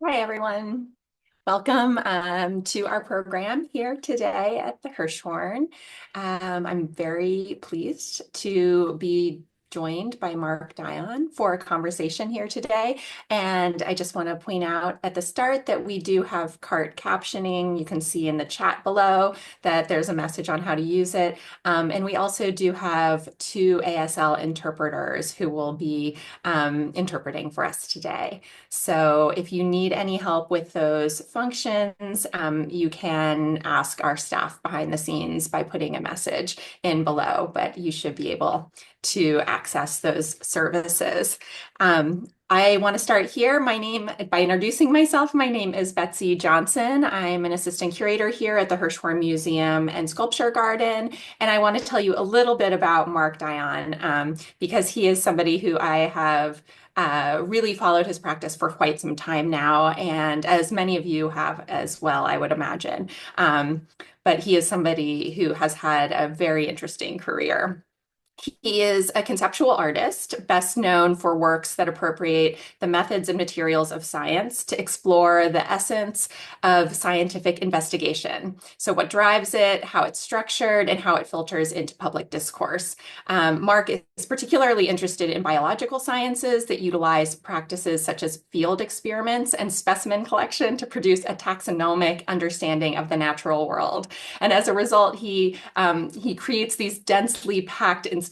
Hi, everyone. Welcome to our program here today at the Hirshhorn. I'm very pleased to be joined by Mark Dion for a conversation here today. And I just want to point out at the start that we do have CART captioning. You can see in the chat below that there's a message on how to use it. And we also do have two ASL interpreters who will be interpreting for us today. So if you need any help with those functions, you can ask our staff behind the scenes by putting a message in below, but you should be able to access those services. I want to start here. By introducing myself, my name is Betsy Johnson. I'm an assistant curator here at the Hirshhorn Museum and Sculpture Garden. And I want to tell you a little bit about Mark Dion, because he is somebody who I have really followed his practice for quite some time now, and as many of you have as well, I would imagine. But he is somebody who has had a very interesting career. He is a conceptual artist, best known for works that appropriate the methods and materials of science to explore the essence of scientific investigation. So, what drives it, how it's structured, and how it filters into public discourse. Mark is particularly interested in biological sciences that utilize practices such as field experiments and specimen collection to produce a taxonomic understanding of the natural world. And as a result, he creates these densely packed installations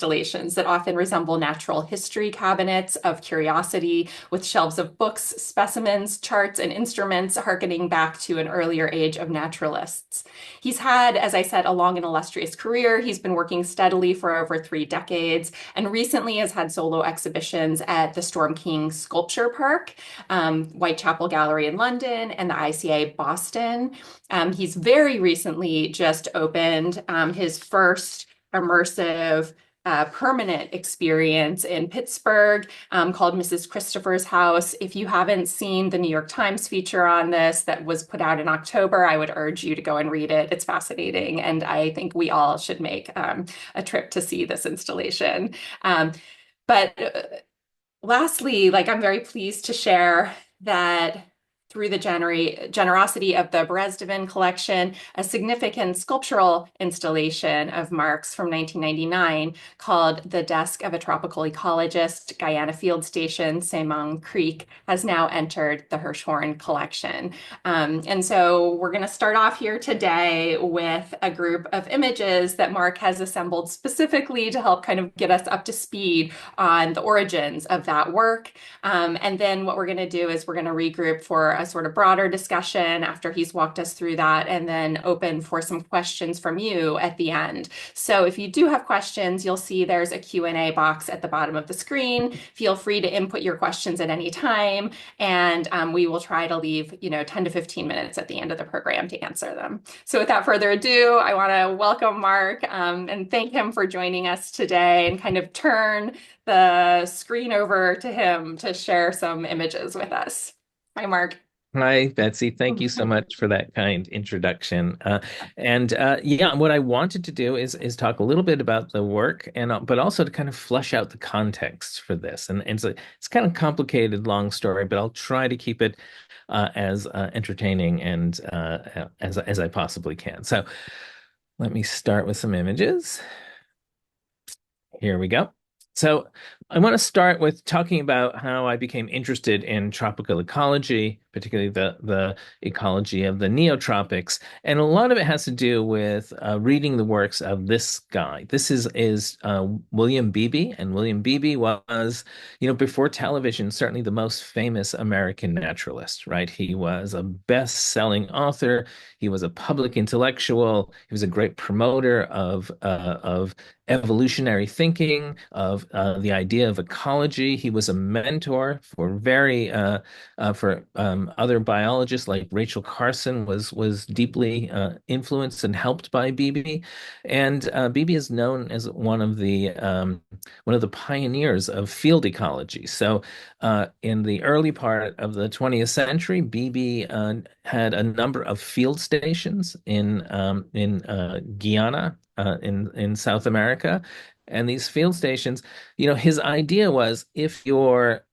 that often resemble natural history cabinets of curiosity with shelves of books, specimens, charts, and instruments harkening back to an earlier age of naturalists. He's had, as I said, a long and illustrious career. He's been working steadily for over 3 decades and recently has had solo exhibitions at the Storm King Sculpture Park, Whitechapel Gallery in London, and the ICA Boston. He's very recently just opened his first immersive permanent experience in Pittsburgh, called Mrs. Christopher's House. If you haven't seen the New York Times feature on this that was put out in October, I would urge you to go and read it. It's fascinating, and I think we all should make a trip to see this installation. But lastly, I'm very pleased to share that through the generosity of the Berezdevin collection, a significant sculptural installation of Mark's from 1999 called The Desk of a Tropical Ecologist, Guyana Field Station, Semang Creek, has now entered the Hirshhorn collection. And so we're going to start off here today with a group of images that Mark has assembled specifically to help kind of get us up to speed on the origins of that work. And then what we're going to do is we're going to regroup for a sort of broader discussion after he's walked us through that, and then open for some questions from you at the end. So if you do have questions, you'll see there's a Q&A box at the bottom of the screen. Feel free to input your questions at any time, and we will try to leave 10 to 15 minutes at the end of the program to answer them. So without further ado, I want to welcome Mark and thank him for joining us today, and kind of turn the screen over to him to share some images with us. Hi, Mark. Hi, Betsy. Thank you so much for that kind introduction. Yeah, what I wanted to do is talk a little bit about the work, and but also to kind of flesh out the context for this. And it's kind of complicated, long story, but I'll try to keep it as entertaining and as I possibly can. So let me start with some images. Here we go. So I want to start with talking about how I became interested in tropical ecology, particularly the ecology of the neotropics. And a lot of it has to do with reading the works of this guy. This is William Beebe, and William Beebe was, before television, certainly the most famous American naturalist, right? He was a best-selling author. He was a public intellectual. He was a great promoter of evolutionary thinking, of the idea of ecology. He was a mentor for other biologists, like Rachel Carson was deeply influenced and helped by Beebe, and Beebe is known as one of the pioneers of field ecology. So in the early part of the 20th century, Beebe had a number of field stations in Guyana, in South America. And these field stations, his idea was, if you're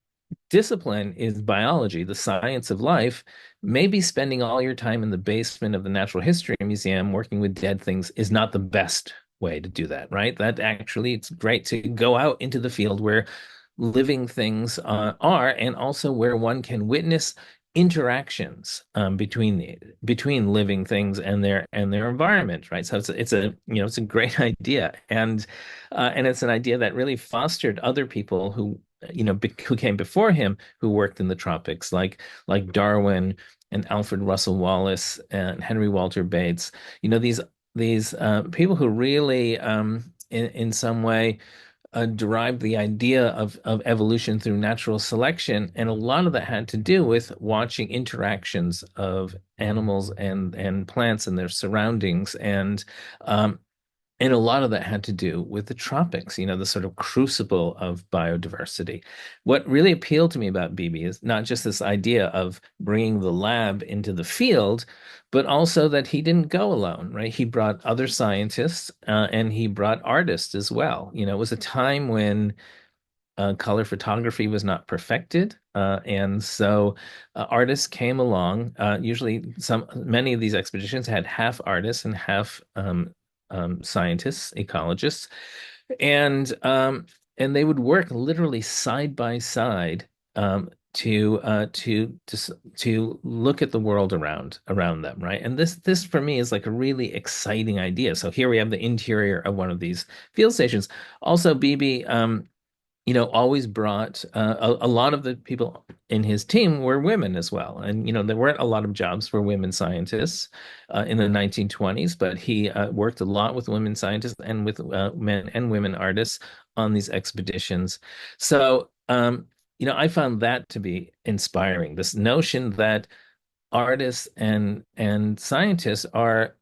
discipline is biology, the science of life, maybe spending all your time in the basement of the Natural History Museum working with dead things is not the best way to do that, right? That actually, it's great to go out into the field where living things are, and also where one can witness interactions between living things and their environment, right? So it's a it's a great idea, and it's an idea that really fostered other people who who came before him who worked in the tropics, like Darwin and Alfred Russel Wallace and Henry Walter Bates. These people who really in some way derived the idea of evolution through natural selection, and a lot of that had to do with watching interactions of animals and plants and their surroundings, um, and a lot of that had to do with the tropics, the sort of crucible of biodiversity. What really appealed to me about Beebe is not just this idea of bringing the lab into the field, but also that he didn't go alone, right? He brought other scientists and he brought artists as well. It was a time when color photography was not perfected. And so artists came along. Usually, many of these expeditions had half artists and half scientists, ecologists, and they would work literally side by side to look at the world around them, right? And this for me is like a really exciting idea. So here we have the interior of one of these field stations. Also, BB always brought a lot of the people in his team were women as well. And, there weren't a lot of jobs for women scientists in the 1920s, but he worked a lot with women scientists and with men and women artists on these expeditions. So, I found that to be inspiring. This notion that artists and scientists are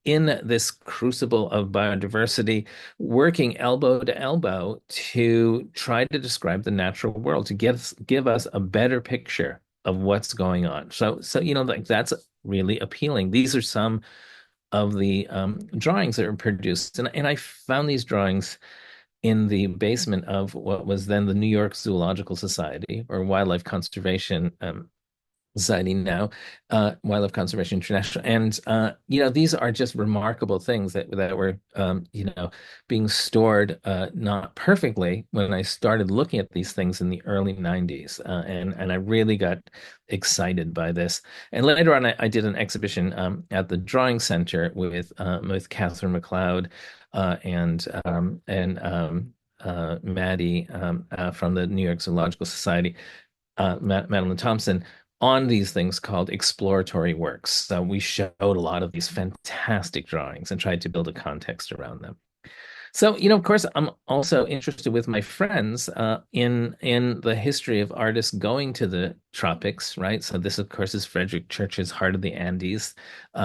in this crucible of biodiversity, working elbow to elbow to try to describe the natural world, to give us a better picture of what's going on. So like that's really appealing. These are some of the drawings that were produced, and I found these drawings in the basement of what was then the New York Zoological Society, or Wildlife Conservation Society now, Wildlife Conservation International, and these are just remarkable things that were being stored not perfectly when I started looking at these things in the early 90s, and I really got excited by this. And later on, I did an exhibition at the Drawing Center with Catherine McLeod and Maddie from the New York Zoological Society, Madeline Thompson, on these things called exploratory works. So we showed a lot of these fantastic drawings and tried to build a context around them. So, of course, I'm also interested with my friends in the history of artists going to the tropics, right? So this, of course, is Frederick Church's Heart of the Andes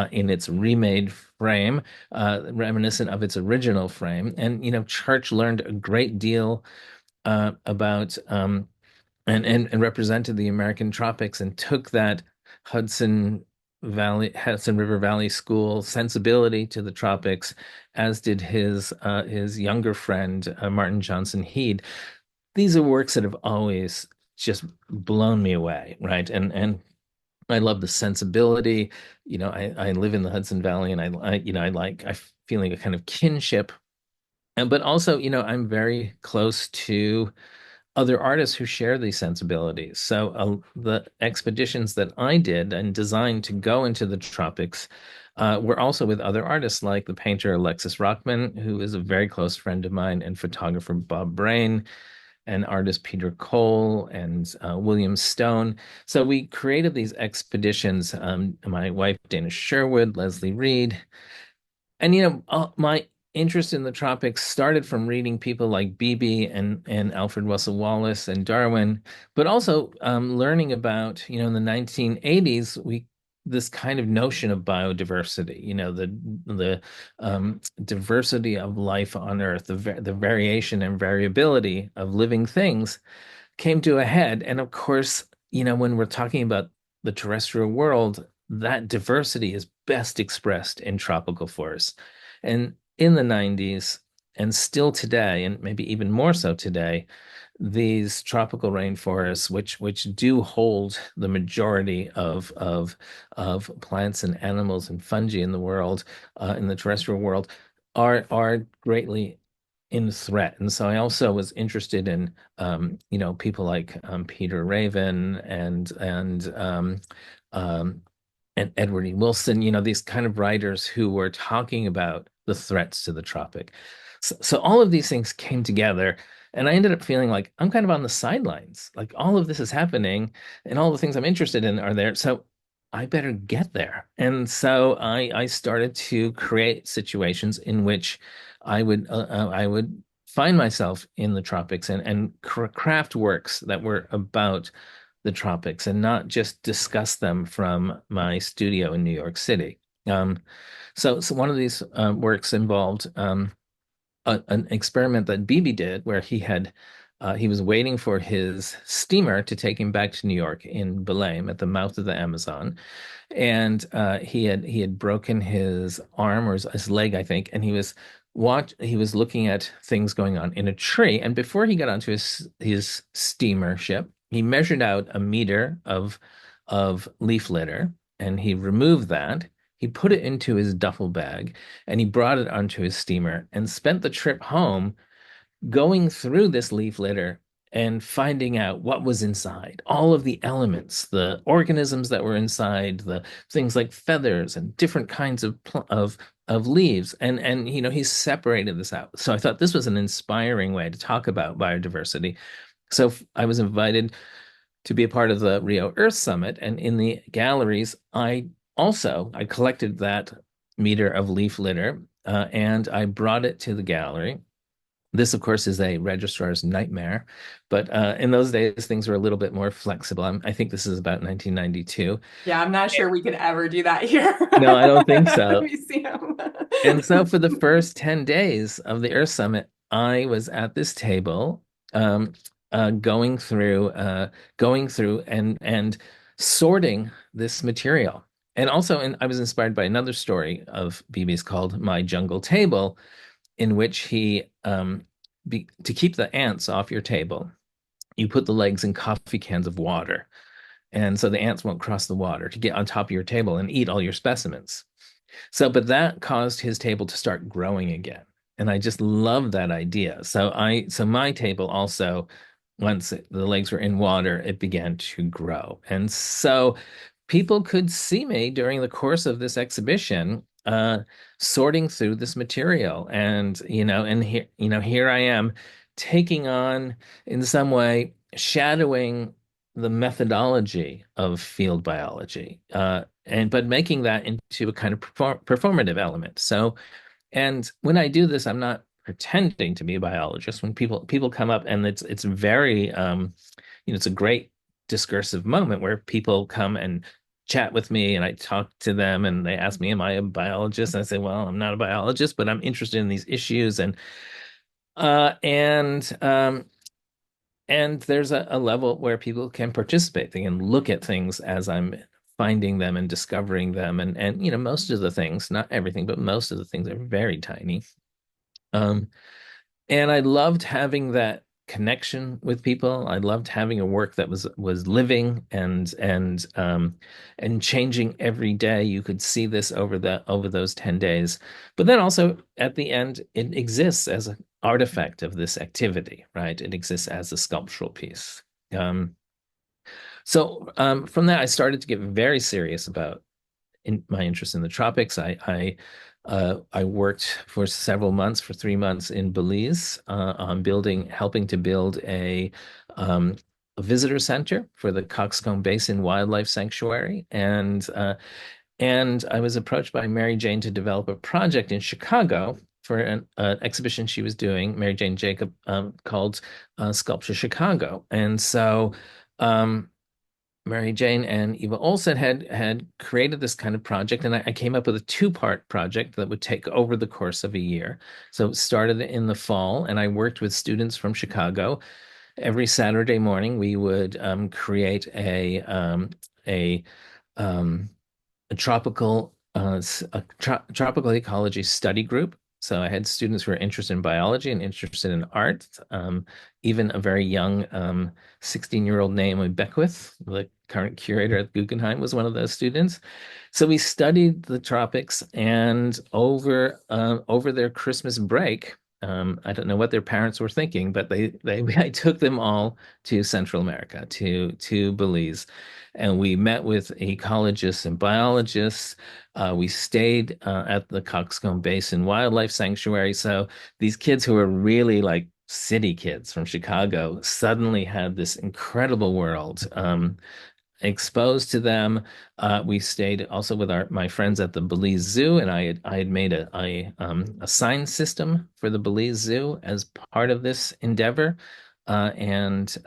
in its remade frame, reminiscent of its original frame. And, Church learned a great deal about and represented the American tropics, and took that Hudson River Valley School sensibility to the tropics, as did his younger friend Martin Johnson Head. These are works that have always just blown me away, right? And I love the sensibility. I live in the Hudson Valley, and I feeling a kind of kinship, and but also, I'm very close to other artists who share these sensibilities. So the expeditions that I did and designed to go into the tropics were also with other artists, like the painter Alexis Rockman, who is a very close friend of mine, and photographer Bob Brain, and artist Peter Cole, and William Stone. So we created these expeditions. My wife, Dana Sherwood, Leslie Reed, and my interest in the tropics started from reading people like Beebe and Alfred Russel Wallace and Darwin, but also learning about, in the 1980s, this kind of notion of biodiversity, the diversity of life on Earth, the variation and variability of living things came to a head. And of course, when we're talking about the terrestrial world, that diversity is best expressed in tropical forests. And in the 90s, and still today, and maybe even more so today, these tropical rainforests, which do hold the majority of plants and animals and fungi in the world, in the terrestrial world, are greatly in threat. And so I also was interested in people like Peter Raven um, and Edward E. Wilson, these kind of writers who were talking about the threats to the tropic. So all of these things came together, and I ended up feeling like I'm kind of on the sidelines. Like all of this is happening, and all the things I'm interested in are there. So I better get there. And so I started to create situations in which I would find myself in the tropics and craft works that were about the tropics and not just discuss them from my studio in New York City. Um, so one of these works involved an experiment that Beebe did, where he was waiting for his steamer to take him back to New York in Belém at the mouth of the Amazon, and he had broken his arm or his leg, I think, and he was looking at things going on in a tree. And before he got onto his steamer ship, he measured out a meter of leaf litter, and he removed that. He put it into his duffel bag, and he brought it onto his steamer and spent the trip home going through this leaf litter and finding out what was inside, all of the elements, the organisms that were inside, the things like feathers and different kinds of leaves, and he separated this out. So I thought this was an inspiring way to talk about biodiversity. So I was invited to be a part of the Rio Earth Summit, and in the galleries, I collected that meter of leaf litter, and I brought it to the gallery. This, of course, is a registrar's nightmare, but in those days, things were a little bit more flexible. I think this is about 1992. Yeah, I'm not sure we could ever do that here No, I don't think at the so. museum. And so for the first 10 days of the Earth Summit, I was at this table, um, going through and sorting this material. And also, I was inspired by another story of Beebe's called My Jungle Table, in which to keep the ants off your table, you put the legs in coffee cans of water. And so the ants won't cross the water to get on top of your table and eat all your specimens. But that caused his table to start growing again. And I just love that idea. So my table also, once the legs were in water, it began to grow. And so people could see me during the course of this exhibition, sorting through this material. And here I am taking on, in some way, shadowing the methodology of field biology, but making that into a kind of performative element. So, and when I do this, I'm not pretending to be a biologist. When people come up, and it's very it's a great discursive moment where people come and chat with me, and I talk to them, and they ask me, am I a biologist? And I say, well, I'm not a biologist, but I'm interested in these issues. Uh and um and there's a level where people can participate. They can look at things as I'm finding them and discovering them. And most of the things, not everything, but most of the things are very tiny. Um, and I loved having that connection with people. I loved having a work that was living and changing every day. You could see this over those 10 days. But then also at the end, it exists as an artifact of this activity, right? It exists as a sculptural piece. Um, from that, I started to get very serious about my interest in the tropics. I worked for several months, for 3 months in Belize, on helping to build a visitor center for the Coxcomb Basin Wildlife Sanctuary, and I was approached by Mary Jane to develop a project in Chicago for an exhibition she was doing, Mary Jane Jacob, called Sculpture Chicago, and so. Mary Jane and Eva Olsen had created this kind of project, and I came up with a two-part project that would take over the course of a year. So it started in the fall, and I worked with students from Chicago. Every Saturday morning, we would create a um, a tropical ecology study group. So I had students who were interested in biology and interested in art. Even a very young 16-year-old Naomi Beckwith, the current curator at Guggenheim, was one of those students. So we studied the tropics, and over their Christmas break, I don't know what their parents were thinking, but they I took them all to Central America, to Belize, and we met with ecologists and biologists. We stayed at the Coxcomb Basin Wildlife Sanctuary. So these kids who were really like city kids from Chicago suddenly had this incredible world exposed to them. We stayed also with my friends at the Belize Zoo, and I had made a sign system for the Belize Zoo as part of this endeavor. And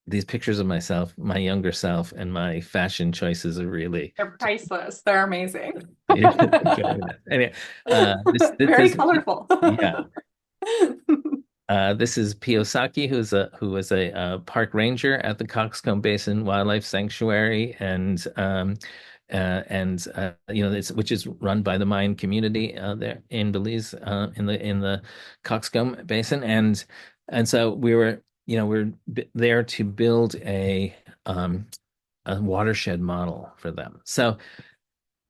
these pictures of myself, my younger self, and my fashion choices are really They're priceless. They're amazing. anyway. This Very is colorful. yeah. This is Piyosaki, who was a park ranger at the Coxcomb Basin Wildlife Sanctuary, which is run by the Mayan community there in Belize, in the Coxcomb Basin, and so we're there to build a watershed model for them. So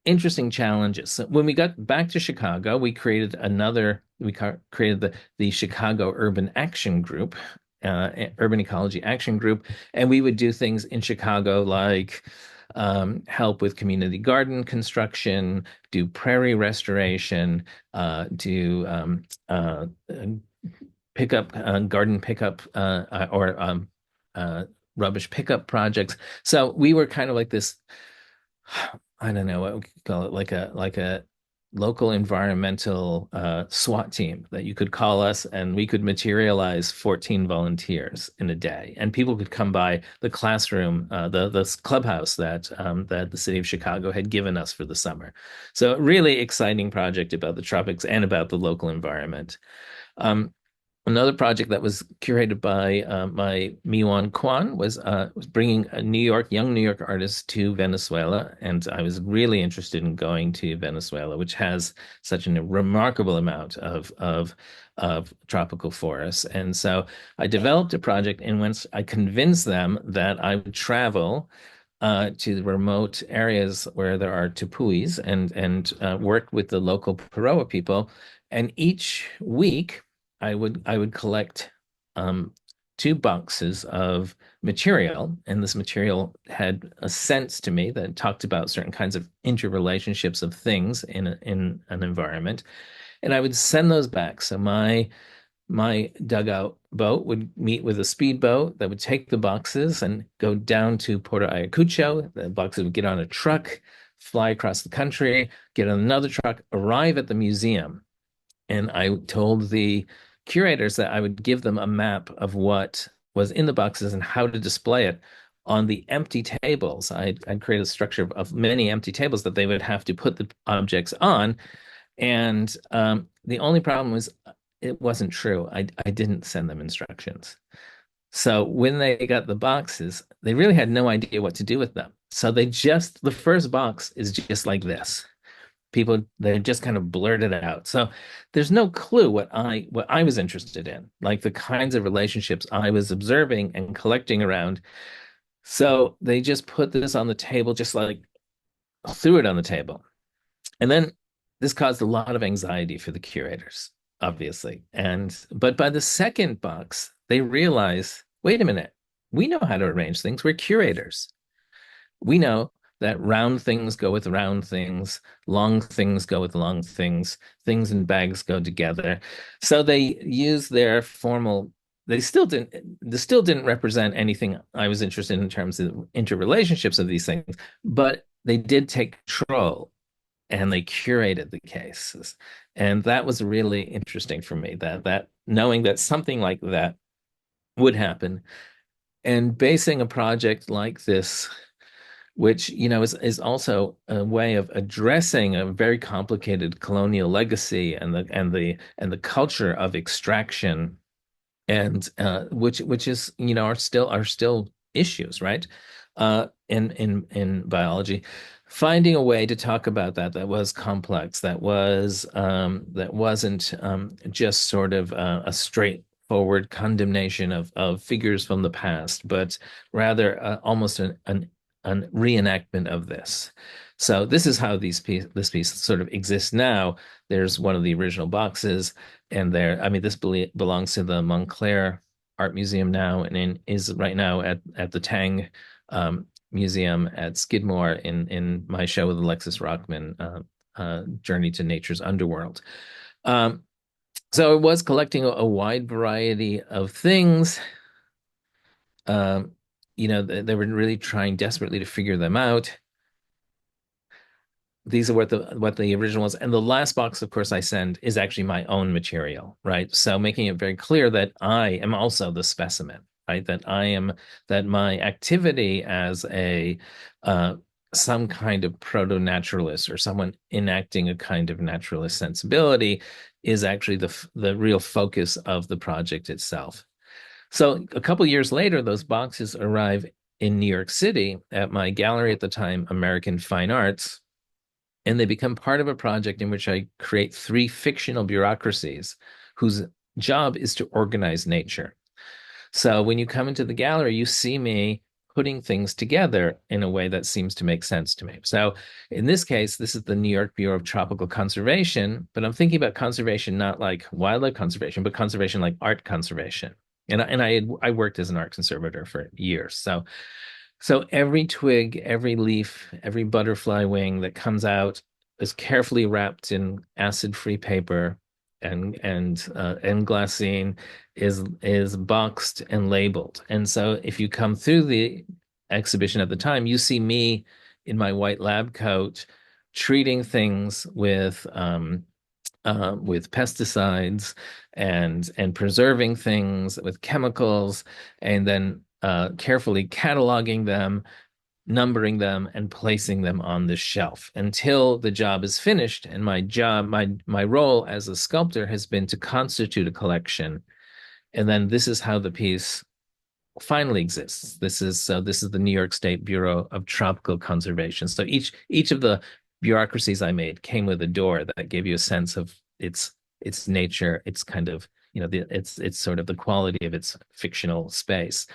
interesting challenges. So when we got back to Chicago, we created the Chicago Urban Action Group, Urban Ecology Action Group, and we would do things in Chicago like help with community garden construction, do prairie restoration, do pickup garden pickup or rubbish pickup projects. So we were kind of like this. I don't know what we could call it, like a local environmental SWAT team that you could call us, and we could materialize 14 volunteers in a day, and people could come by the classroom, the clubhouse that the city of Chicago had given us for the summer. So, a really exciting project about the tropics and about the local environment. Um, Another project that was curated by my Miwan Kwan was bringing a young New York artist to Venezuela, and I was really interested in going to Venezuela, which has such a remarkable amount of tropical forests. And so I developed a project in which I convinced them that I would travel to the remote areas where there are tepuis and work with the local Paroa people, and each week. I would collect um, 2 boxes of material, and this material had a sense to me that talked about certain kinds of interrelationships of things in an environment, and I would send those back. So my dugout boat would meet with a speedboat that would take the boxes and go down to Puerto Ayacucho. The boxes would get on a truck, fly across the country, get on another truck, arrive at the museum. And I told the curators that I would give them a map of what was in the boxes and how to display it on the empty tables. I'd create a structure of many empty tables that they would have to put the objects on. And the only problem was it wasn't true. I didn't send them instructions. So when they got the boxes, they really had no idea what to do with them. So the first box is just like this. People, they just kind of blurted it out. So there's no clue what I was interested in, like the kinds of relationships I was observing and collecting around. So they just put this on the table, just like threw it on the table. And then this caused a lot of anxiety for the curators, obviously. But by the second box, they realize, wait a minute, we know how to arrange things. We're curators. We know that round things go with round things, long things go with long things in bags go together. So they use their formal, they still didn't represent anything I was interested in terms of interrelationships of these things, but they did take control and they curated the cases. And that was really interesting for me, that knowing that something like that would happen and basing a project like this, which is also a way of addressing a very complicated colonial legacy and the culture of extraction, and which is are still issues, right? in biology, finding a way to talk about that was complex, that wasn't just sort of a straightforward condemnation of figures from the past, but rather almost an reenactment of this. So this is how this piece sort of exists now. There's one of the original boxes, and there, I mean, this belongs to the Montclair Art Museum now, and is right now at the Tang Museum at Skidmore in my show with Alexis Rockman, Journey to Nature's Underworld. Um, so it was collecting a wide variety of things. Um, they were really trying desperately to figure them out. These are what the original was. And the last box, of course, I send is actually my own material, right? So making it very clear that I am also the specimen, right? That my activity as a some kind of proto-naturalist or someone enacting a kind of naturalist sensibility is actually the real focus of the project itself. So a couple years later, those boxes arrive in New York City at my gallery at the time, American Fine Arts, and they become part of a project in which I create three fictional bureaucracies whose job is to organize nature. So when you come into the gallery, you see me putting things together in a way that seems to make sense to me. So in this case, this is the New York Bureau of Tropical Conservation, but I'm thinking about conservation not like wildlife conservation, but conservation like art conservation. I worked as an art conservator for years. So every twig, every leaf, every butterfly wing that comes out is carefully wrapped in acid-free paper and glassine is boxed and labeled. And so if you come through the exhibition at the time, you see me in my white lab coat treating things with pesticides and preserving things with chemicals, and then carefully cataloging them, numbering them, and placing them on the shelf until the job is finished. And my role as a sculptor has been to constitute a collection. And then this is how the piece finally exists. This is the New York State Bureau of Tropical Conservation. So each of the bureaucracies I made came with a door that gave you a sense of its nature, its kind of, it's sort of the quality of its fictional space.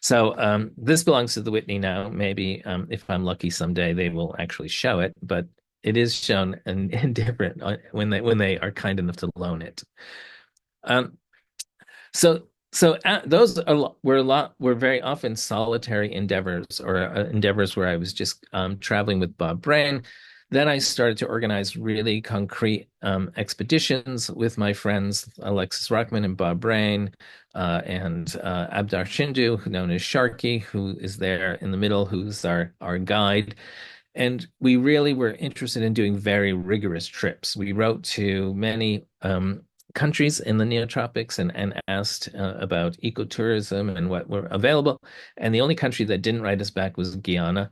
So this belongs to the Whitney now. Maybe if I'm lucky someday they will actually show it, but it is shown in different when they are kind enough to loan it. Um, those were very often solitary endeavors, or endeavors where I was just traveling with Bob Brain. Then I started to organize really concrete expeditions with my friends Alexis Rockman and Bob Brain, and Abdar Shindu, known as Sharky, who is there in the middle, who's our guide. And we really were interested in doing very rigorous trips. We wrote to many countries in the neotropics and asked about ecotourism and what were available. And the only country that didn't write us back was Guyana.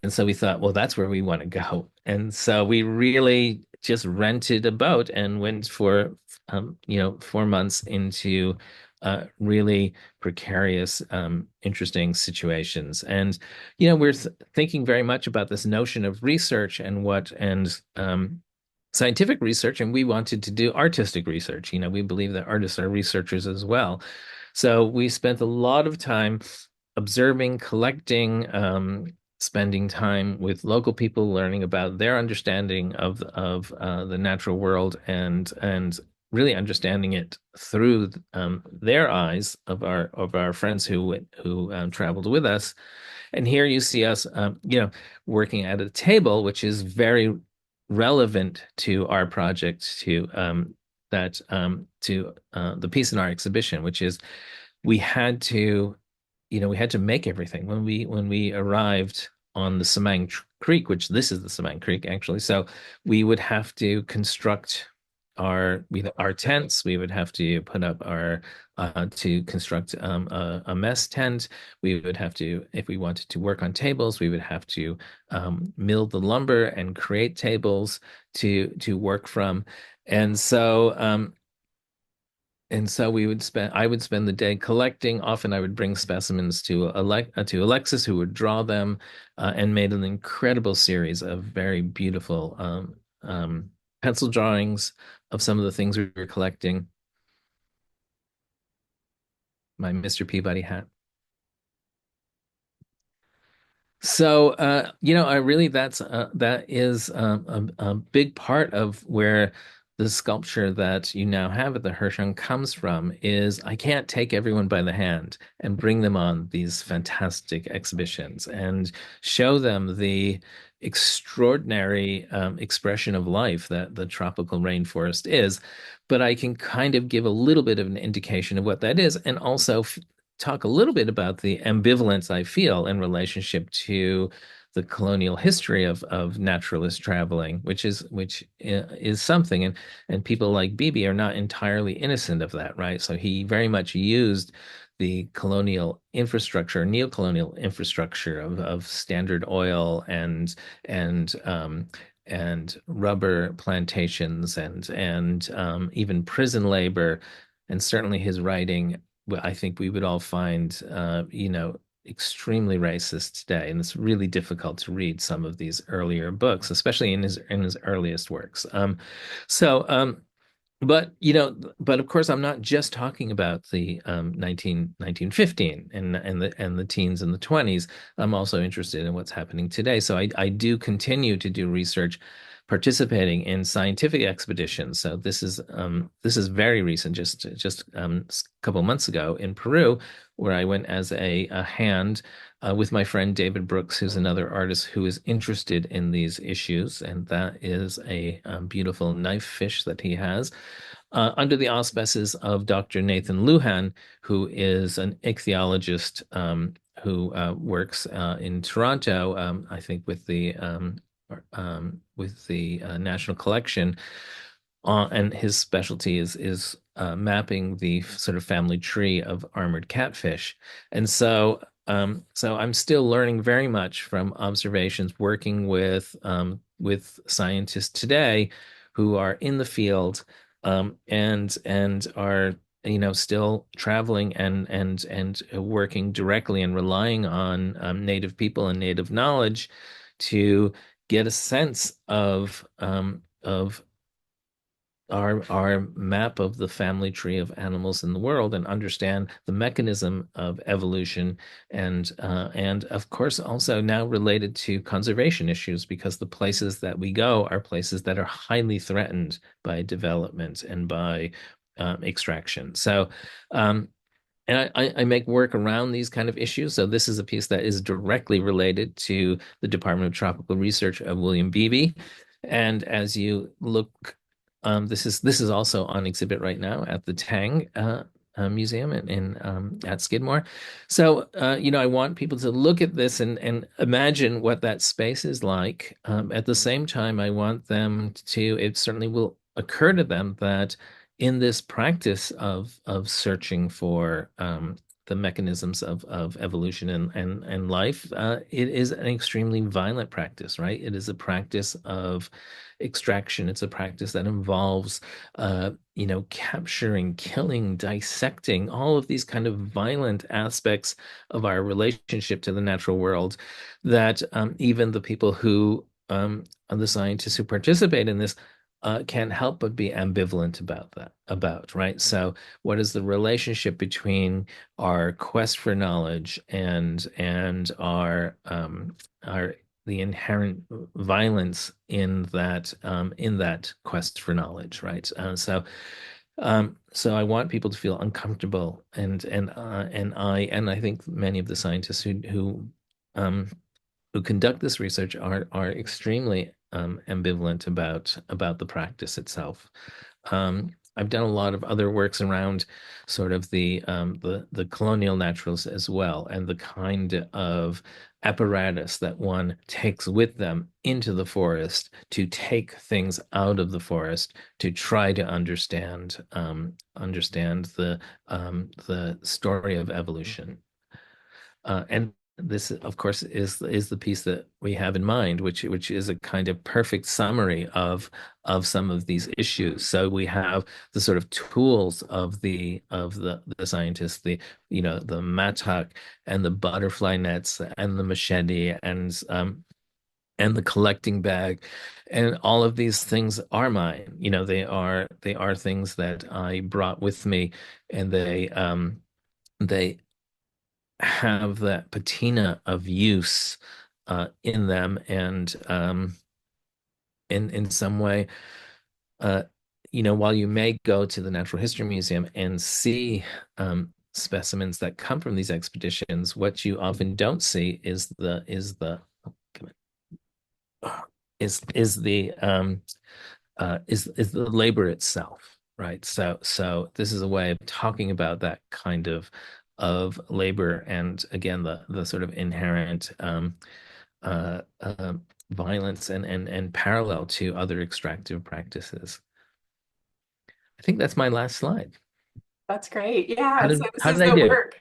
And so we thought, well, that's where we want to go. And so we really just rented a boat and went for 4 months into really precarious, interesting situations. And we're thinking very much about this notion of research and scientific research, and we wanted to do artistic research. We believe that artists are researchers as well. So we spent a lot of time observing, collecting, spending time with local people, learning about their understanding of the natural world, and really understanding it through their eyes of our friends who traveled with us. And here you see us, working at a table, which is very relevant to our project, to the piece in our exhibition, which is we had to, we had to make everything when we arrived on the Semang Creek, which this is the Semang Creek actually. So we would have to construct our tents. We would have to put up our to construct a mess tent. We would have to, if we wanted to work on tables, we would have to mill the lumber and create tables to work from. And so and so I would spend the day collecting. Often I would bring specimens to to Alexis, who would draw them, and made an incredible series of very beautiful pencil drawings of some of the things we were collecting. My Mr. Peabody hat. So, I really that is a big part of where the sculpture that you now have at the Hirshhorn comes from is I can't take everyone by the hand and bring them on these fantastic exhibitions and show them the extraordinary expression of life that the tropical rainforest is, but I can kind of give a little bit of an indication of what that is and also talk a little bit about the ambivalence I feel in relationship to the colonial history of naturalist traveling, which is something, and people like Beebe are not entirely innocent of that, right? So he very much used the colonial infrastructure, neocolonial infrastructure of Standard Oil and rubber plantations and even prison labor, and certainly his writing I think we would all find, extremely racist today, and it's really difficult to read some of these earlier books, especially in his earliest works. So, but of course, I'm not just talking about the 1915 and the teens and the 20s. I'm also interested in what's happening today. So I do continue to do research, participating in scientific expeditions. So this is very recent, just a couple months ago in Peru, where I went as a hand with my friend David Brooks, who's another artist who is interested in these issues, and that is a beautiful knife fish that he has under the auspices of Dr. Nathan Lujan, who is an ichthyologist who works in Toronto, I think with the National Collection, and his specialty is mapping the sort of family tree of armored catfish, and so I'm still learning very much from observations, working with scientists today who are in the field and are still traveling and working directly and relying on native people and native knowledge to get a sense of our map of the family tree of animals in the world and understand the mechanism of evolution and of course also now related to conservation issues because the places that we go are places that are highly threatened by development and by extraction. So and I make work around these kind of issues. So this is a piece that is directly related to the Department of Tropical Research of William Beebe. And as you look, this is also on exhibit right now at the Tang Museum in at Skidmore. So I want people to look at this and imagine what that space is like. At the same time, I want them to. It certainly will occur to them that in this practice of searching for the mechanisms of evolution and life, it is an extremely violent practice, right? It is a practice of extraction. It's a practice that involves, capturing, killing, dissecting, all of these kind of violent aspects of our relationship to the natural world that even the people who are the scientists who participate in this can't help but be ambivalent about, right? So what is the relationship between our quest for knowledge and our the inherent violence in that quest for knowledge, right? So I want people to feel uncomfortable, and I think many of the scientists um, who conduct this research are extremely ambivalent about the practice itself. I've done a lot of other works around sort of the colonial naturals as well, and the kind of apparatus that one takes with them into the forest to take things out of the forest to try to understand the story of evolution. And this, of course, is the piece that we have in mind, which is a kind of perfect summary of some of these issues. So we have the sort of tools of the scientists, the mattock and the butterfly nets and the machete and the collecting bag, and all of these things are mine. They are things that I brought with me, and they have that patina of use in them, and in some way, uh, while you may go to the Natural History Museum and see specimens that come from these expeditions, what you often don't see is the labor itself, right? So this is a way of talking about that kind of labor, and again the sort of inherent uh, uh, violence and parallel to other extractive practices. I think that's my last slide. That's great. How Yeah. So did this how is did I the do? work.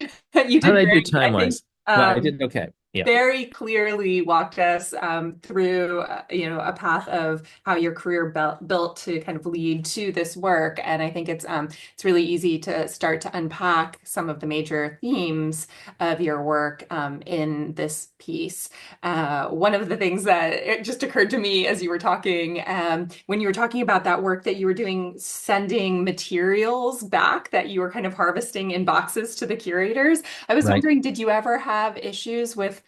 You How did did I do great. I time think wise? Well, I did okay. Yeah. very clearly walked us through, a path of how your career built to kind of lead to this work. And I think it's really easy to start to unpack some of the major themes of your work in this piece. One of the things that it just occurred to me as you were talking, when you were talking about that work that you were doing, sending materials back that you were kind of harvesting in boxes to the curators. I was Right. wondering, did you ever have issues with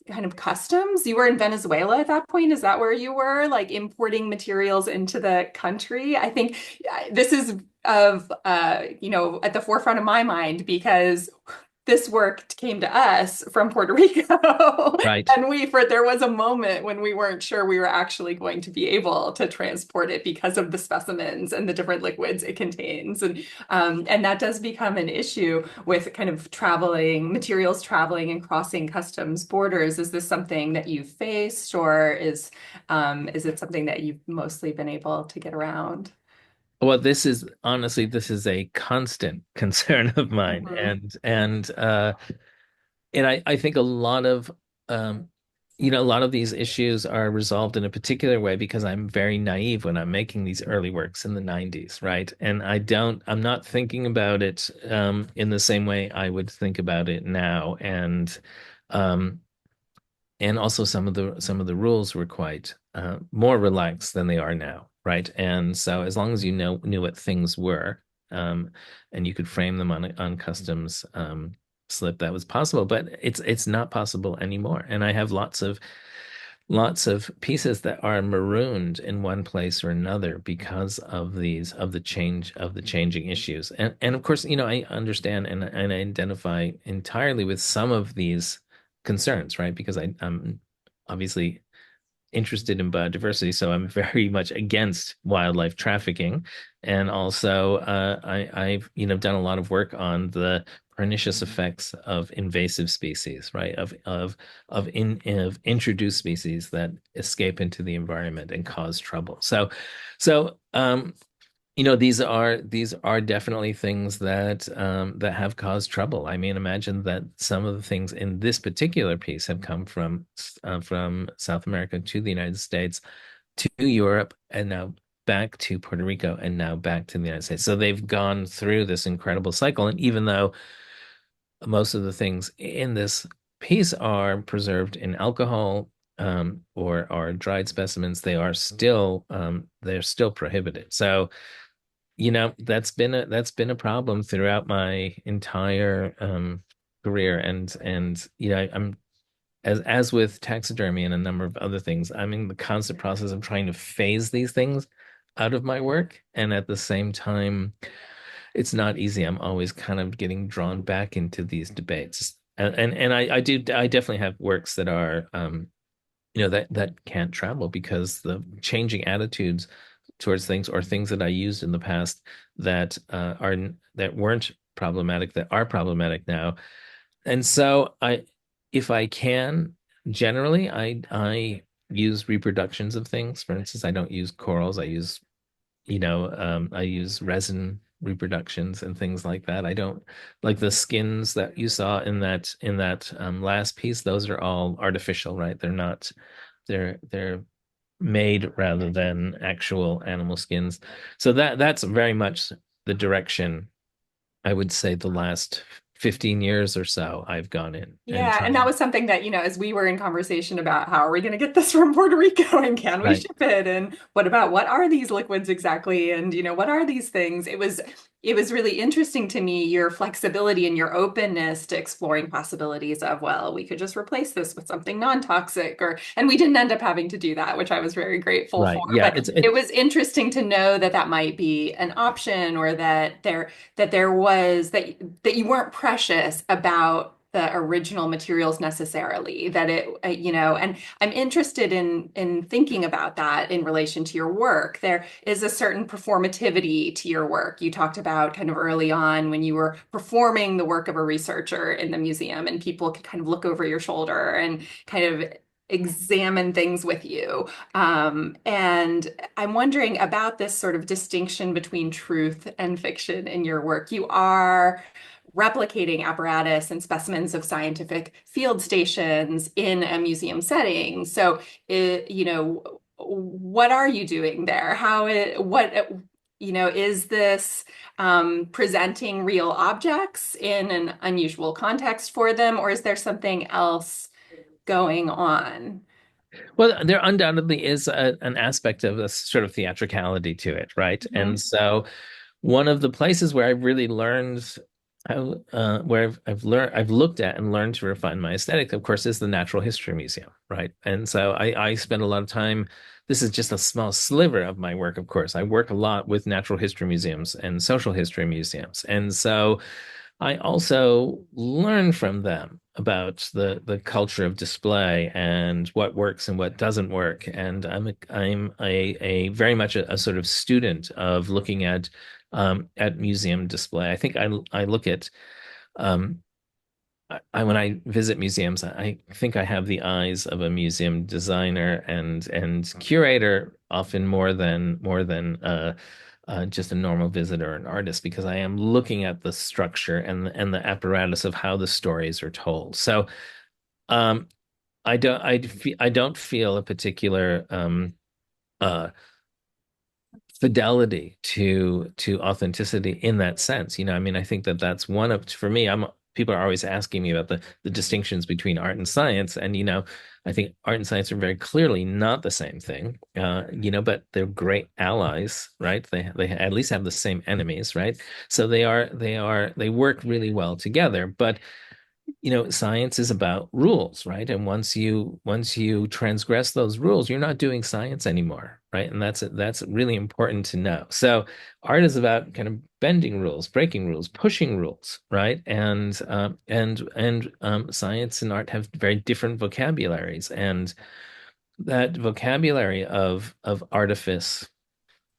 kind of customs? You were in Venezuela at that point. Is that where you were, like importing materials into the country? I think this is at the forefront of my mind because this work came to us from Puerto Rico. Right. And there was a moment when we weren't sure we were actually going to be able to transport it because of the specimens and the different liquids it contains. And that does become an issue with kind of materials traveling and crossing customs borders. Is this something that you've faced, or is it something that you've mostly been able to get around? Well, this is a constant concern of mine, Mhm. and I think um a lot of these issues are resolved in a particular way because I'm very naive when I'm making these early works in the 90s, right? And I'm not thinking about it in the same way I would think about it now. Um and also some of the rules were quite more relaxed than they are now, right? And so as long as you knew what things were, um, and you could frame them on customs slip, that was possible. But it's not possible anymore. And I have lots of pieces that are marooned in one place or another because of the changing issues. And of course, I understand and I identify entirely with some of these concerns, right? Because I'm obviously interested in biodiversity, so I'm very much against wildlife trafficking. And also, I've done a lot of work on the pernicious effects of invasive species, right? Of introduced species that escape into the environment and cause trouble. So these are definitely things that have caused trouble. I mean, imagine that some of the things in this particular piece have come from South America to the United States, to Europe, and now back to Puerto Rico, and now back to the United States. So they've gone through this incredible cycle. And even though most of the things in this piece are preserved in alcohol, or are dried specimens, they're still prohibited. So that's been a problem throughout my entire career, and I'm as with taxidermy and a number of other things, I'm in the constant process of trying to phase these things out of my work, and at the same time, it's not easy. I'm always kind of getting drawn back into these debates, and I definitely have works that are that can't travel because the changing attitudes towards things, or things that I used in the past that weren't problematic, that are problematic now. And so if I can, generally I use reproductions of things. For instance, I don't use corals. I use resin reproductions and things like that. I don't like the skins that you saw in that last piece. Those are all artificial, right? They're not they're made rather than actual animal skins. So that's very much the direction I would say the last 15 years or so I've gone in and Yeah, and that trying. was something that, as we were in conversation about how are we going to get this from Puerto Rico and can we Right, ship it? And what are these liquids exactly? And, what are these things? It was really interesting to me, your flexibility and your openness to exploring possibilities of, well, we could just replace this with something non-toxic and we didn't end up having to do that, which I was very grateful for. right. Yeah, But it's it it was interesting to know that that might be an option or that there was that you weren't precious about the original materials necessarily that and I'm interested in thinking about that in relation to your work. There is a certain performativity to your work. You talked about kind of early on when you were performing the work of a researcher in the museum and people could kind of look over your shoulder and kind of examine things with you. And I'm wondering about this sort of distinction between truth and fiction in your work. You are replicating apparatus and specimens of scientific field stations in a museum setting. So, what are you doing there? Is this presenting real objects in an unusual context for them, or is there something else going on? well, there undoubtedly is an aspect of a sort of theatricality to it, right? And Mhm. so one of the places where I've really learned how, where I've looked at and learned to refine my aesthetic, of course, is the Natural History Museum, right? And so I spend a lot of time. This is just a small sliver of my work, of course. I work a lot with natural history museums and social history museums, and so I also learn from them about the culture of display and what works and what doesn't work. And I'm a very much a sort of student of looking at museum display. I think I look at um, when I visit museums, I think I have the eyes of a museum designer and curator often more than just a normal visitor or an artist because I am looking at the structure and the apparatus of how the stories are told. So um, I don't feel a particular uh, fidelity to authenticity in that sense. I mean, I think that that's one of for me. I'm People are always asking me about the distinctions between art and science, and I think art and science are very clearly not the same thing. But they're great allies, right? They at least have the same enemies, right? So they work really well together. But science is about rules, right? And once you transgress those rules, you're not doing science anymore, right? And that's really important to know. So art is about kind of bending rules, breaking rules, pushing rules, right? And science and art have very different vocabularies, and that vocabulary of artifice,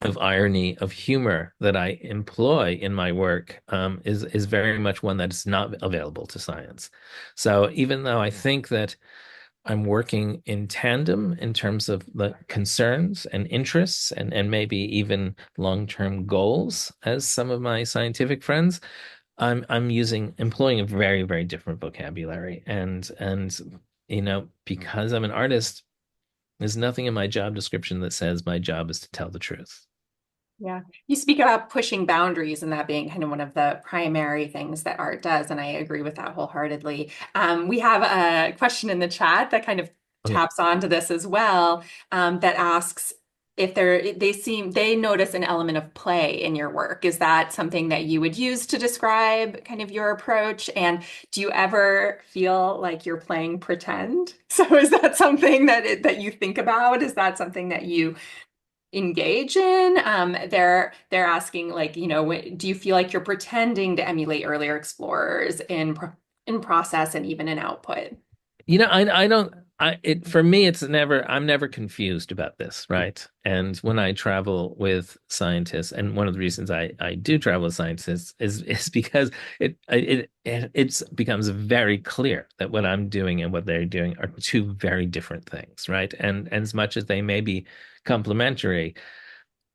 of irony, of humor that I employ in my work is very much one that is not available to science. So even though I think that I'm working in tandem in terms of the concerns and interests and maybe even long-term goals as some of my scientific friends, I'm employing a very, very different vocabulary. And because I'm an artist, there's nothing in my job description that says my job is to tell the truth. Yeah. You speak about pushing boundaries and that being kind of one of the primary things that art does. And I agree with that wholeheartedly. We have a question in the chat that kind of Okay. taps onto this as well, that asks if they notice an element of play in your work. Is that something that you would use to describe kind of your approach? And do you ever feel like you're playing pretend? So is that something that you think about? Is that something that you engage in? They're asking like, do you feel like you're pretending to emulate earlier explorers in process and even in output? I don't for me it's never I'm never confused about this, right? And when I travel with scientists, and one of the reasons I do travel with scientists is because it becomes very clear that what I'm doing and what they're doing are two very different things, right? And as much as they may be complementary,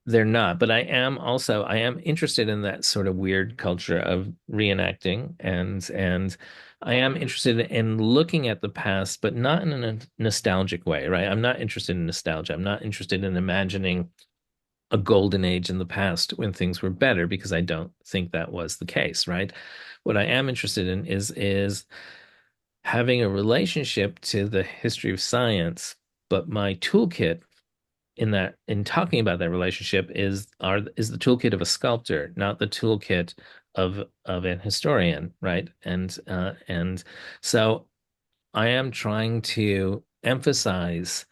they're not, but I am interested in that sort of weird culture of reenacting, and I am interested in looking at the past, but not in a nostalgic way, right? I'm not interested in nostalgia. I'm not interested in imagining a golden age in the past when things were better, because I don't think that was the case, right? What I am interested in is having a relationship to the history of science, but my toolkit in talking about that relationship is the toolkit of a sculptor, not the toolkit of an historian, right? And so I am trying to emphasize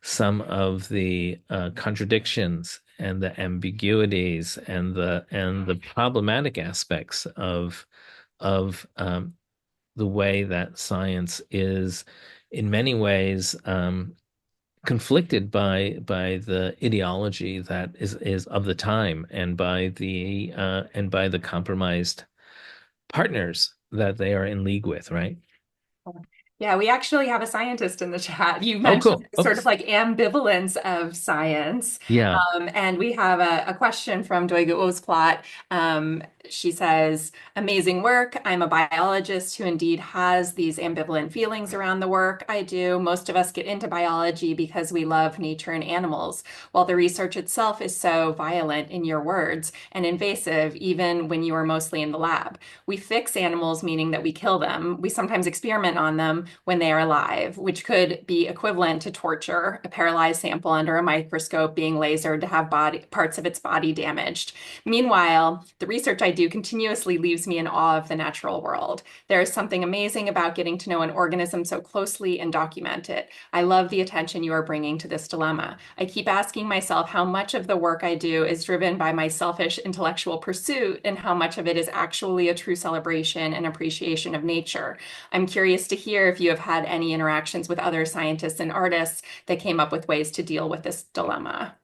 some of the contradictions and the ambiguities and the problematic aspects of the way that science is in many ways conflicted by the ideology that is of the time, and by the compromised partners that they are in league with, right? Yeah, we actually have a scientist in the chat. You Oh, mentioned cool. sort of Oops. like ambivalence of science. Yeah. And we have a question from Doiga Osplot. She says, amazing work. I'm a biologist who indeed has these ambivalent feelings around the work I do. Most of us get into biology because we love nature and animals, while the research itself is so violent, in your words, and invasive, even when you are mostly in the lab. We fix animals, meaning that we kill them. We sometimes experiment on them when they are alive, which could be equivalent to torture, a paralyzed sample under a microscope being lasered to have parts of its body damaged. Meanwhile, the research I do continuously leaves me in awe of the natural world. There is something amazing about getting to know an organism so closely and document it. I love the attention you are bringing to this dilemma. I keep asking myself how much of the work I do is driven by my selfish intellectual pursuit and how much of it is actually a true celebration and appreciation of nature. I'm curious to hear if you have had any interactions with other scientists and artists that came up with ways to deal with this dilemma.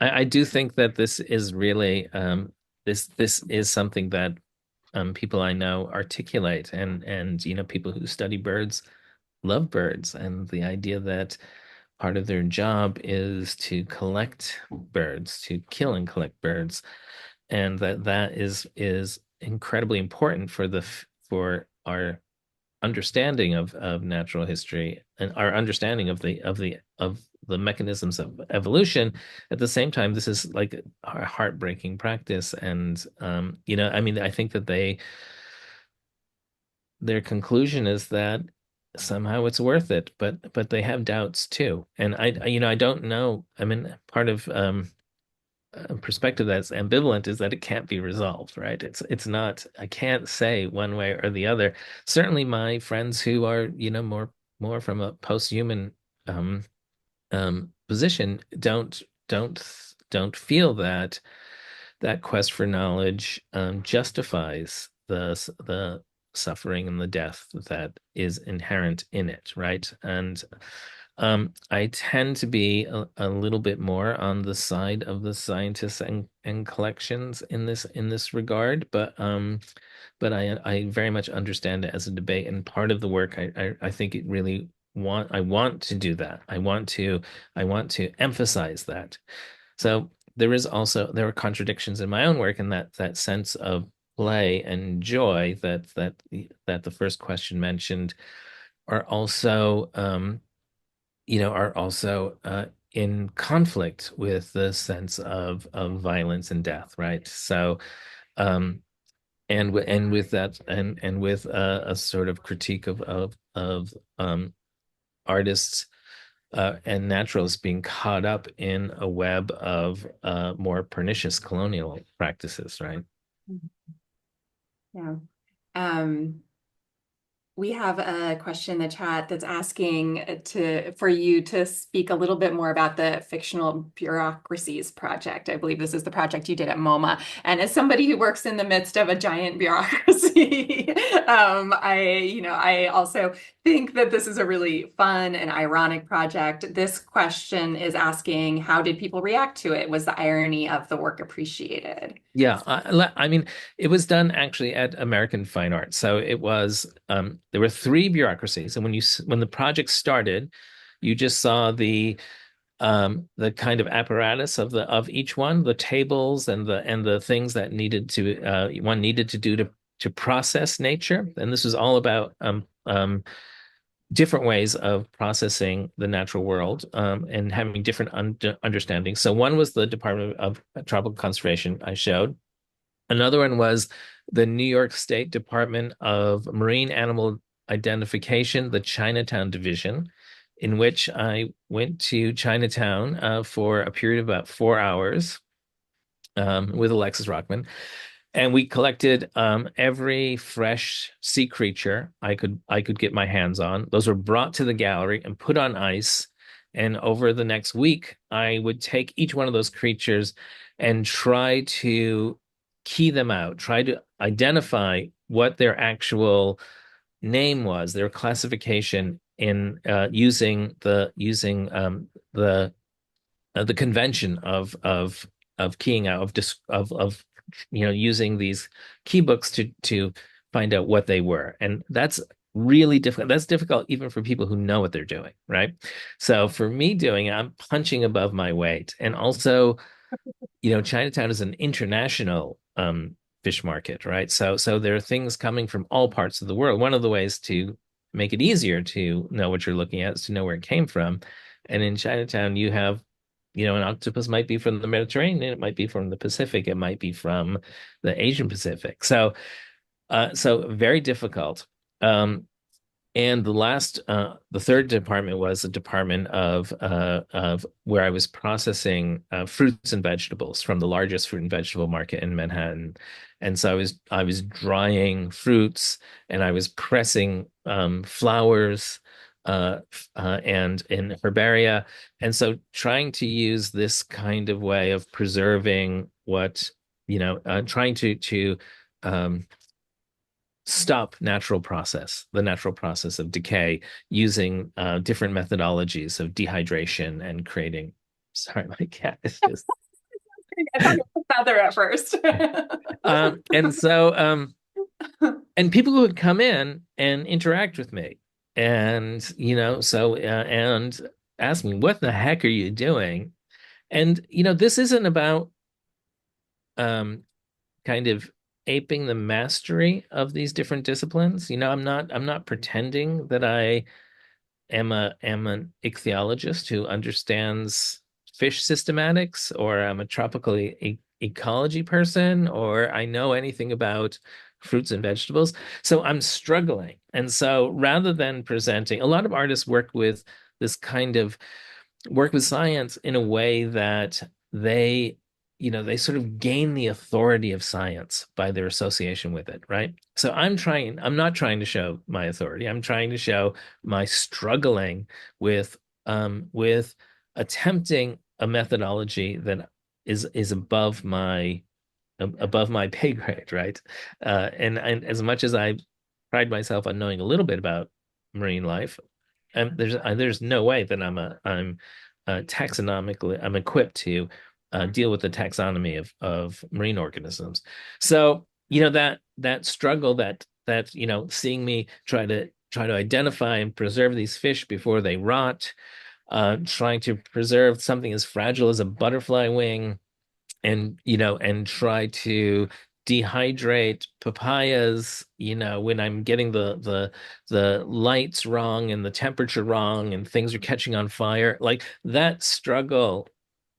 I do think that this is really this is something that people I know articulate, and people who study birds love birds, and the idea that part of their job is to collect birds, to kill and collect birds, and that is incredibly important for for our understanding of natural history and our understanding of the mechanisms of evolution. At the same time, this is like a heartbreaking practice, and I mean, I think that their conclusion is that somehow it's worth it, but they have doubts too. And I don't know. I mean, part of a perspective that's ambivalent is that it can't be resolved, right? It's not, I can't say one way or the other. Certainly my friends who are, more from a post-human position don't feel that that quest for knowledge justifies the suffering and the death that is inherent in it, right? And I tend to be a little bit more on the side of the scientists and collections in this regard, but I very much understand it as a debate, and part of the work I think it really I want to do that. I want to emphasize that. So there are contradictions in my own work, and that sense of play and joy that the first question mentioned are also are also in conflict with the sense of violence and death, right? So um and with that and with a sort of critique of artists and naturalists being caught up in a web of more pernicious colonial practices, right? Yeah. Um, We have a question in the chat that's asking for you to speak a little bit more about the Fictional Bureaucracies project. I believe this is the project you did at MoMA. And as somebody who works in the midst of a giant bureaucracy, I also think that this is a really fun and ironic project. This question is asking, how did people react to it? Was the irony of the work appreciated? Yeah, I mean, it was done actually at American Fine Arts. So it was there were three bureaucracies, and when the project started, you just saw the kind of apparatus of each one, the tables and the things that needed to one needed to do to process nature. And this was all about different ways of processing the natural world and having different understandings. So one was the Department of Tropical Conservation I showed. Another one was the New York State Department of Marine Animal Identification, the Chinatown Division, in which I went to Chinatown for a period of about 4 hours with Alexis Rockman. And we collected every fresh sea creature I could get my hands on. Those were brought to the gallery and put on ice. And over the next week, I would take each one of those creatures and try to key them out, try to identify what their actual name was, their classification in using the convention of keying out of using these key books to find out what they were. And that's really difficult. That's difficult even for people who know what they're doing, right? So for me doing it, I'm punching above my weight. And also, Chinatown is an international fish market, right? So there are things coming from all parts of the world. One of the ways to make it easier to know what you're looking at is to know where it came from. And in Chinatown, you have an octopus might be from the Mediterranean, it might be from the Pacific, it might be from the Asian Pacific. So very difficult. And the third department was the department of where I was processing fruits and vegetables from the largest fruit and vegetable market in Manhattan. And so I was drying fruits and I was pressing flowers and in herbaria. And so trying to use this kind of way of preserving trying to stop the natural process of decay using different methodologies of dehydration and creating. Sorry, my cat is just. I thought it was a feather at first. And so, and people would come in and interact with me, and and ask me, "What the heck are you doing?" And this isn't about um, kind of aping the mastery of these different disciplines. I'm not pretending that I am an ichthyologist who understands fish systematics, or I'm a tropical ecology person, or I know anything about fruits and vegetables. So I'm struggling. And so rather than presenting, a lot of artists this kind of work with science in a way that they sort of gain the authority of science by their association with it, right? So I'm not trying to show my authority. I'm trying to show my struggling with attempting a methodology that is above my pay grade, right? And as much as I pride myself on knowing a little bit about marine life, there's no way that I'm taxonomically I'm equipped to deal with the taxonomy of marine organisms. So that struggle that seeing me try to identify and preserve these fish before they rot, trying to preserve something as fragile as a butterfly wing, and try to dehydrate papayas, when I'm getting the lights wrong and the temperature wrong and things are catching on fire. Like that struggle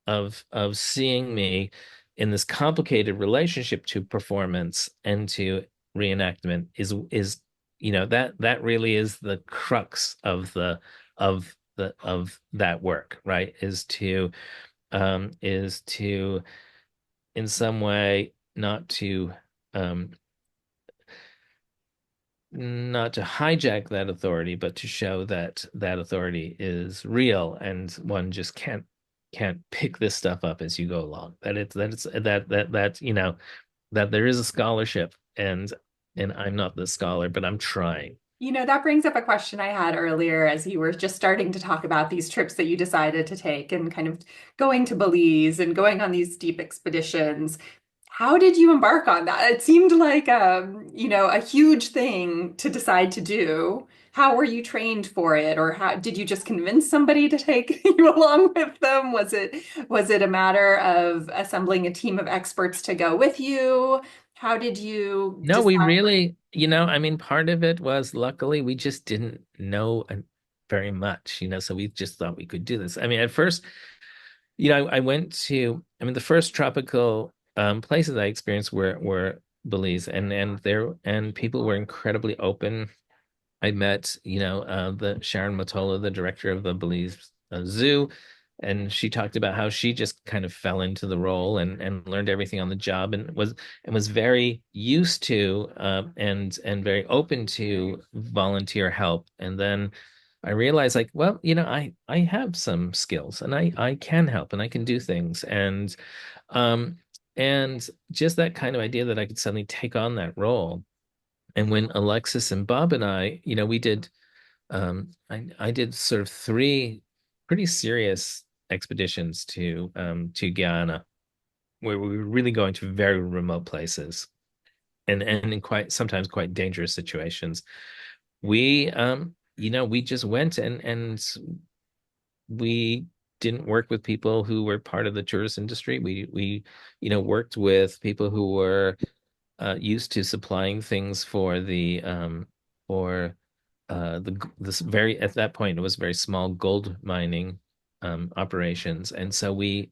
of seeing me in this complicated relationship to performance and to reenactment is that really is the crux of that work, right? Is to in some way um not to hijack that authority, but to show that that authority is real and one just can't pick this stuff up as you go along. That there is a scholarship, and I'm not the scholar, but I'm trying. That brings up a question I had earlier as you were just starting to talk about these trips that you decided to take and kind of going to Belize and going on these deep expeditions. How did you embark on that? It seemed like a huge thing to decide to do. how were you trained for it, or how did you just convince somebody to take you along with them? Was it a matter of assembling a team of experts to go with you? How did you No, we decide? really, I mean, part of it was luckily we just didn't know very much, so we just thought we could do this. I mean, at first, I went to, I mean, the first tropical places I experienced were Belize, and people were incredibly open. I met, the Sharon Motola, the director of the Belize Zoo, and she talked about how she just kind of fell into the role and learned everything on the job and was very used to and very open to volunteer help. And then I realized, like, well, I have some skills and I can help and I can do things um and just that kind of idea that I could suddenly take on that role. And when Alexis and Bob and I, we did I did sort of three pretty serious expeditions to Guyana, where we were really going to very remote places and in quite sometimes quite dangerous situations. We just went and we didn't work with people who were part of the tourist industry. We worked with people who were used to supplying things for this very at that point it was very small gold mining operations, and so we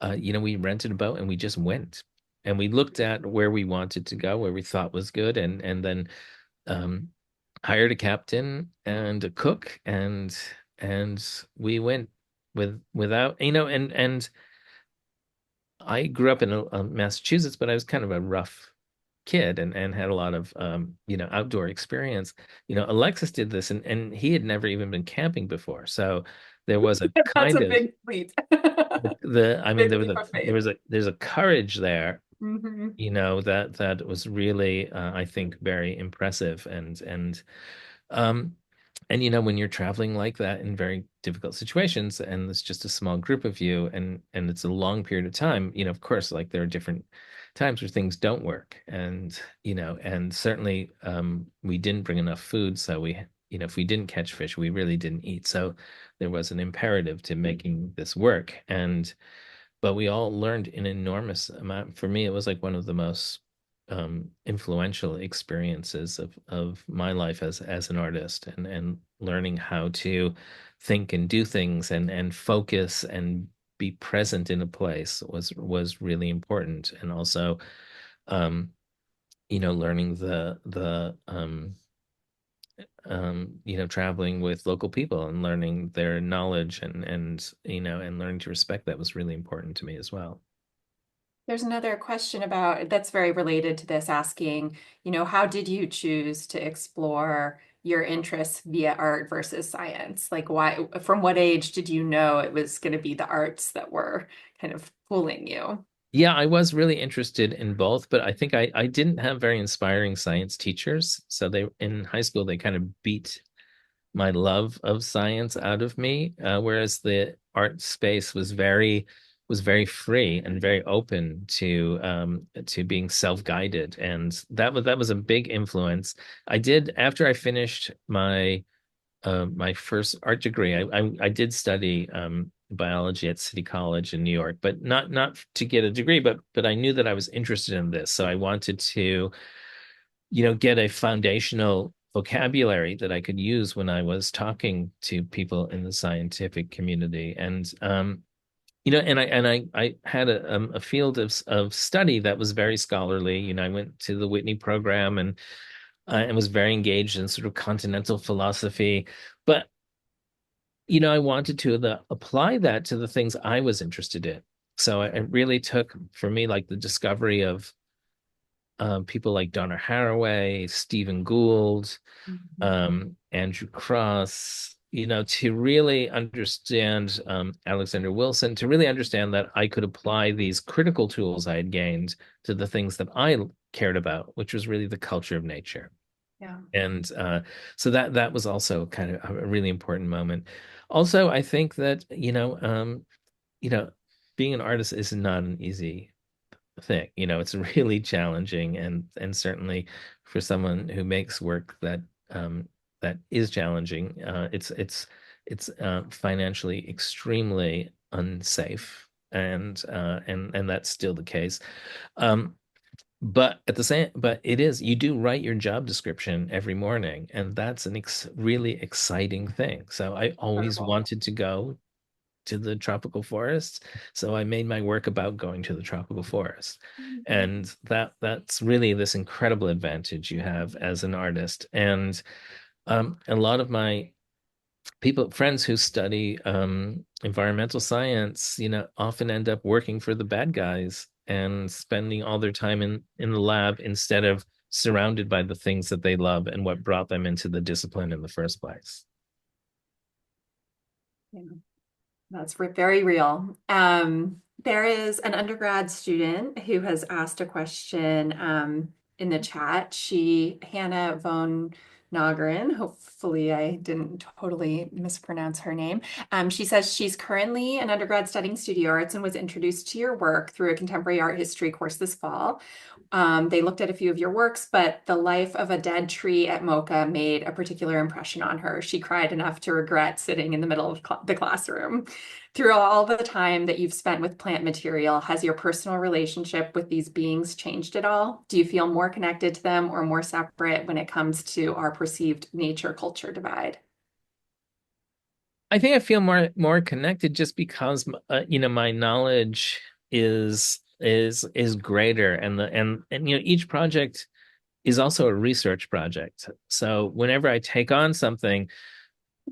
rented a boat and we just went and we looked at where we wanted to go, where we thought was good, and then um, hired a captain and a cook, and we went without and I grew up in Massachusetts, but I was kind of a rough kid and had a lot of outdoor experience. Alexis did this and he had never even been camping before. So there was a That's kind a of big fleet. I mean Big there was leap a of there faith. was a there's a courage there, Hmm. that was really I think very impressive um when you're traveling like that in very difficult situations and it's just a small group of you and it's a long period of time, of course, like there are different times where things don't work. And certainly we didn't bring enough food, so if we didn't catch fish, we really didn't eat. So there was an imperative to making this work. But we all learned an enormous amount. For me, it was like one of the most influential experiences of my life as an artist, and learning how to think and do things and focus and be present in a place was really important. And also, um, learning traveling with local people and learning their knowledge and learning to respect that was really important to me as well. There's another question about that's very related to this, asking, how did you choose to explore your interests via art versus science? Like, why, from what age did you know it was going to be the arts that were kind of pulling you? Yeah, I was really interested in both, but I think I didn't have very inspiring science teachers. So they in high school they kind of beat my love of science out of me, whereas the art space was very free and very open to being self-guided, and that was a big influence. I did after I finished my first art degree. I did study biology at City College in New York, but not to get a degree, but I knew that I was interested in this, so I wanted to get a foundational vocabulary that I could use when I was talking to people in the scientific community. And I had a field of study that was very scholarly. I went to the Whitney program and was very engaged in sort of continental philosophy. But I wanted to apply that to the things I was interested in. So it really took for me like the discovery of people like Donna Haraway, Stephen Gould, Mhm. Andrew Cross, to really understand Alexander Wilson, to really understand that I could apply these critical tools I had gained to the things that I cared about, which was really the culture of nature. Yeah. And so that was also kind of a really important moment. Also, I think that, you know, being an artist is not an easy thing. It's really challenging and certainly for someone who makes work that that is challenging. It's financially extremely unsafe, and that's still the case. Um, but it is, you do write your job description every morning, and that's an ex really exciting thing. So I always Incredible. wanted to go to the tropical forests. So I made my work about going to the tropical forest. Mhm. And that's really this incredible advantage you have as an artist. And a lot of my friends who study environmental science, often end up working for the bad guys and spending all their time in the lab instead of surrounded by the things that they love and what brought them into the discipline in the first place. Yeah. That's very real. There is an undergrad student who has asked a question in the chat. Hannah von Nageren, hopefully I didn't totally mispronounce her name. She says she's currently an undergrad studying studio arts and was introduced to your work through a contemporary art history course this fall. They looked at a few of your works, but the life of a dead tree at Mocha made a particular impression on her. She cried enough to regret sitting in the middle of the classroom. Through all the time that you've spent with plant material, has your personal relationship with these beings changed at all? Do you feel more connected to them or more separate when it comes to our perceived nature-culture divide? I think I feel more connected just because my knowledge is greater, and each project is also a research project. So whenever I take on something,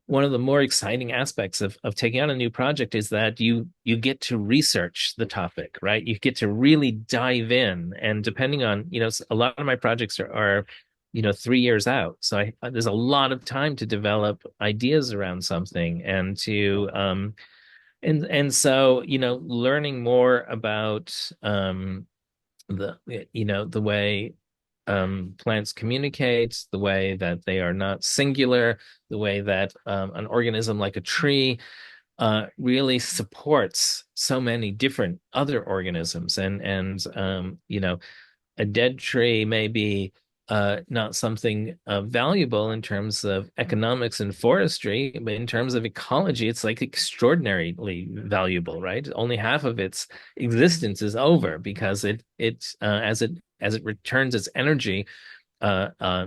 one of the more exciting aspects of taking on a new project is that you get to research the topic, right? You get to really dive in, and depending on, a lot of my projects are 3 years out, so there's a lot of time to develop ideas around something, and so learning more about the the way plants communicate, the way that they are not singular, the way that an organism like a tree really supports so many different other organisms, and a dead tree may be not something valuable in terms of economics and forestry, but in terms of ecology, it's like extraordinarily valuable, right? Only half of its existence is over because as it returns its energy uh, uh,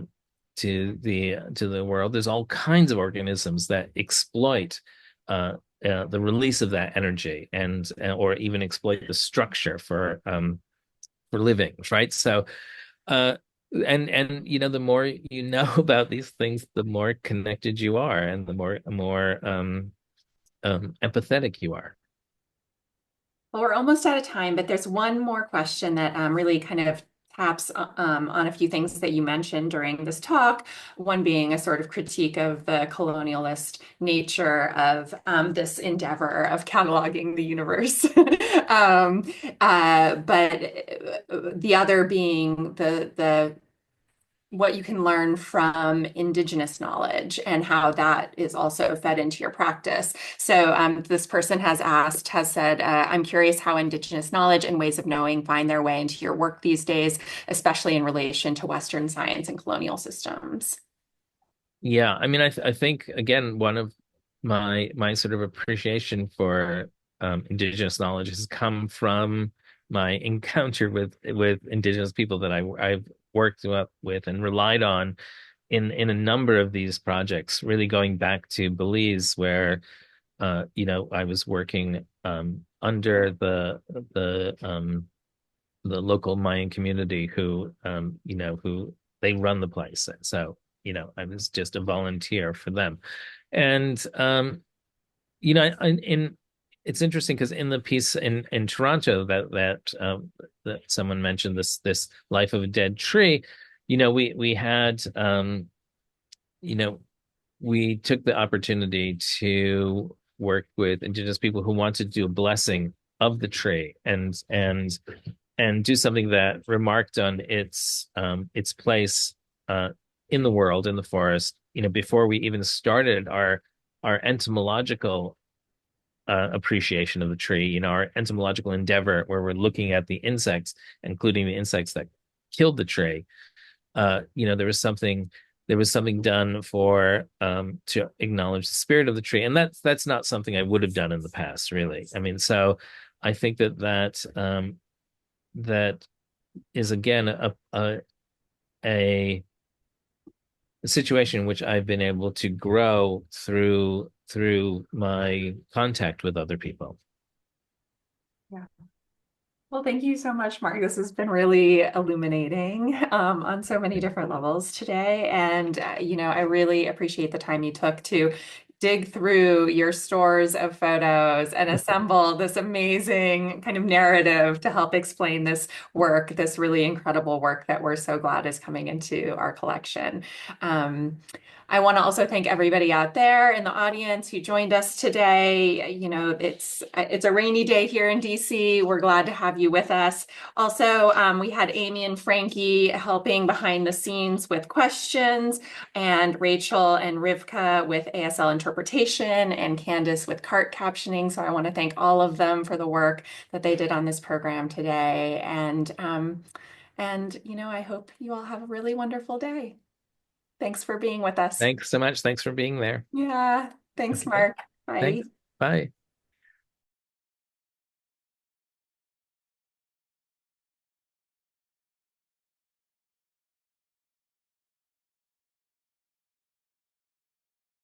to the world, there's all kinds of organisms that exploit the release of that energy and or even exploit the structure for living, right? So, uh, and the more you know about these things, the more connected you are, and the more empathetic you are. Well, we're almost out of time, but there's one more question that really kind of taps on a few things that you mentioned during this talk. One being a sort of critique of the colonialist nature of this endeavor of cataloging the universe. But the other being the what you can learn from indigenous knowledge and how that is also fed into your practice. So this person has said, I'm curious how indigenous knowledge and ways of knowing find their way into your work these days, especially in relation to Western science and colonial systems. Yeah, I mean, I think again, one of my sort of appreciation for indigenous knowledge has come from my encounter with indigenous people that I've worked with and relied on in a number of these projects, really going back to Belize, where I was working under the local Mayan community who they run the place. So, I was just a volunteer for them. And it's interesting because in the piece in Toronto that someone mentioned this life of a dead tree, we had you know we took the opportunity to work with indigenous people who wanted to do a blessing of the tree and do something that remarked on its place in the world, in the forest, before we even started our entomological appreciation of the tree, our entomological endeavor where we're looking at the insects, including the insects that killed the tree. There was something there was something done for to acknowledge the spirit of the tree, and that's not something I would have done in the past, really. I mean, so I think that is again a situation in which I've been able to grow through my contact with other people. Yeah. Well, thank you so much, Mark. This has been really illuminating on so many different levels today. And, I really appreciate the time you took to dig through your stores of photos and assemble this amazing kind of narrative to help explain this work, this really incredible work that we're so glad is coming into our collection. Um, I want to also thank everybody out there in the audience who joined us today. It's a rainy day here in DC. We're glad to have you with us. Also, we had Amy and Frankie helping behind the scenes with questions, and Rachel and Rivka with ASL interpretation, and Candace with cart captioning. So I want to thank all of them for the work that they did on this program today. And I hope you all have a really wonderful day. Thanks for being with us. Thanks so much. Thanks for being there. Yeah. Thanks, Okay. Mark. Bye. Thanks. Bye.